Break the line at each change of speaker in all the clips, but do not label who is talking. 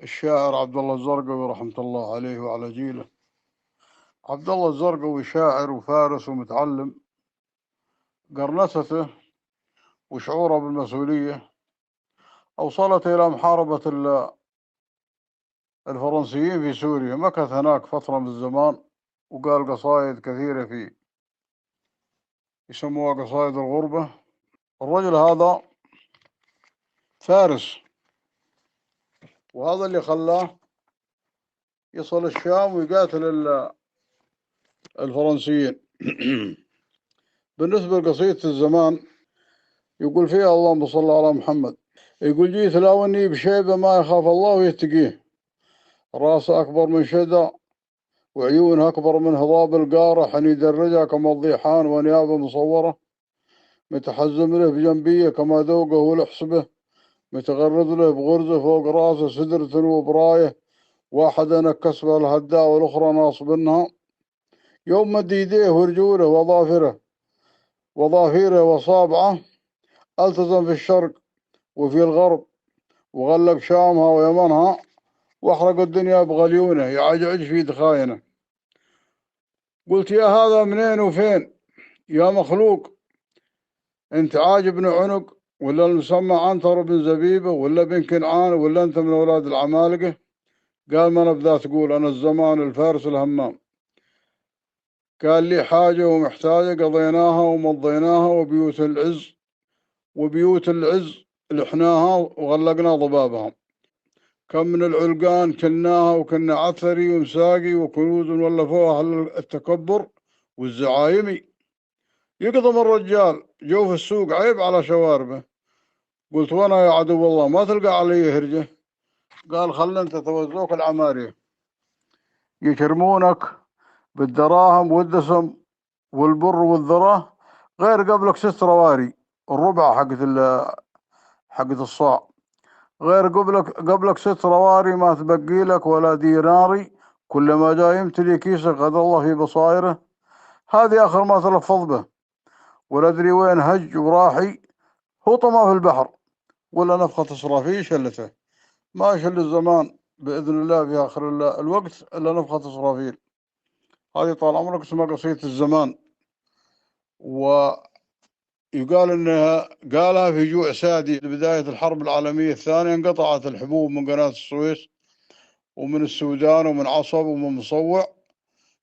الشاعر عبد الله الزرقاوي رحمة الله عليه وعلى جيله. عبد الله الزرقاوي شاعر وفارس ومتعلم. قرنسته وشعوره بالمسؤولية أوصلت إلى محاربة الفرنسيين في سوريا. مكث هناك فترة من الزمان وقال قصائد كثيرة فيه يسموها قصائد الغربة. الرجل هذا فارس، وهذا اللي خلاه يصل الشام ويقاتل الفرنسيين. بالنسبة لقصيدة الزمان يقول فيها اللهم صل على محمد، يقول جيت لاوني بشيبة ما يخاف الله ويتقيه، راس أكبر من شدة وعيون أكبر من هضاب القارة، حنيد الرجا كما الضيحان ونيابة مصورة، متحزم له بجنبية كما ذوقه ولحسبه، متغرد له بغرزه فوق راسه سدرة وبرايه، واحد أنا كسبه الهداء والأخرى ناصبنها، يوم مد يديه ورجوله وظافيره وصابعه، التزم في الشرق وفي الغرب وغلق شامها ويمنها، واحرق الدنيا بغليونه يعجعج في دخاينه. قلت يا هذا منين وفين يا مخلوق، انت عاجب بن عنق ولا المسمى عنتر بن زبيبه ولا بن كنعان ولا انت من اولاد العمالقه؟ قال ما انا بذا تقول، انا الزمان الفارس الهمام. قال لي حاجه ومحتاجه قضيناها ومضيناها، وبيوت العز لحناها وغلقنا ضبابها، كم من العلقان كناها وكنا عثري ومساقي وكنوز ولفوها أهل التكبر والزعايمي. يقضم الرجال جو في السوق عيب على شواربه. قلت وانا يا عدو الله ما تلقى علي هرجه؟ قال خل انت توزوك العمارية يكرمونك بالدراهم والدسم والبر والذرة، غير قبلك 6 رواري الربع حقت الصاع، غير قبلك 6 رواري ما تبقي لك ولا ديناري، كل ما جاء يمتلي كيسك غدا الله في بصائره. هذه آخر ما تلفظ به، ولا أدري وين هج وراحي، هو طمع في البحر ولا نفخة إسرافيل شلته، ما يشل الزمان بإذن الله في آخر الوقت إلا نفخة إسرافيل. هذه طال عمرك اسمها قصيدة الزمان. ويقال إنها قالها في جوع سادي لبداية الحرب العالمية الثانية، انقطعت الحبوب من قناة السويس ومن السودان ومن عصب ومن مصوع،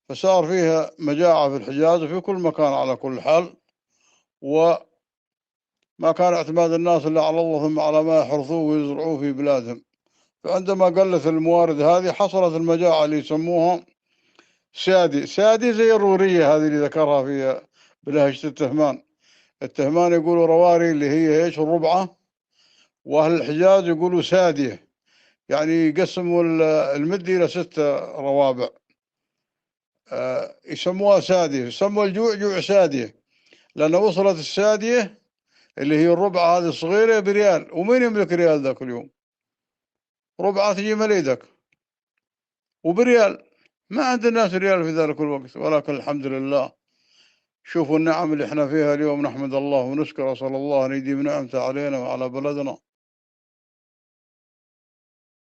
فصار فيها مجاعة في الحجاز وفي كل مكان على كل حال، وما كان اعتماد الناس إلا على الله ثم على ما يحرثوه ويزرعوه في بلادهم. فعندما قلت الموارد هذه حصلت المجاعة اللي يسموها سادي زي الرورية هذه اللي ذكرها في بلهجة التهمان. التهمان يقولوا رواري اللي هي ايش الربعة، واهل الحجاز يقولوا سادية، يعني يقسموا المدي إلى 6 روابع، يسموها سادية، يسموا الجوع جوع سادية، لأن وصلت السادية اللي هي الربعة هذه الصغيرة بريال، ومين يملك ريال ذاك اليوم؟ ربعة تجي مليدك وبريال، ما عند الناس ريال في ذلك الوقت. ولكن الحمد لله، شوفوا النعم اللي احنا فيها اليوم، نحمد الله ونشكر، أسأل الله أن يديم نعمته علينا وعلى بلدنا.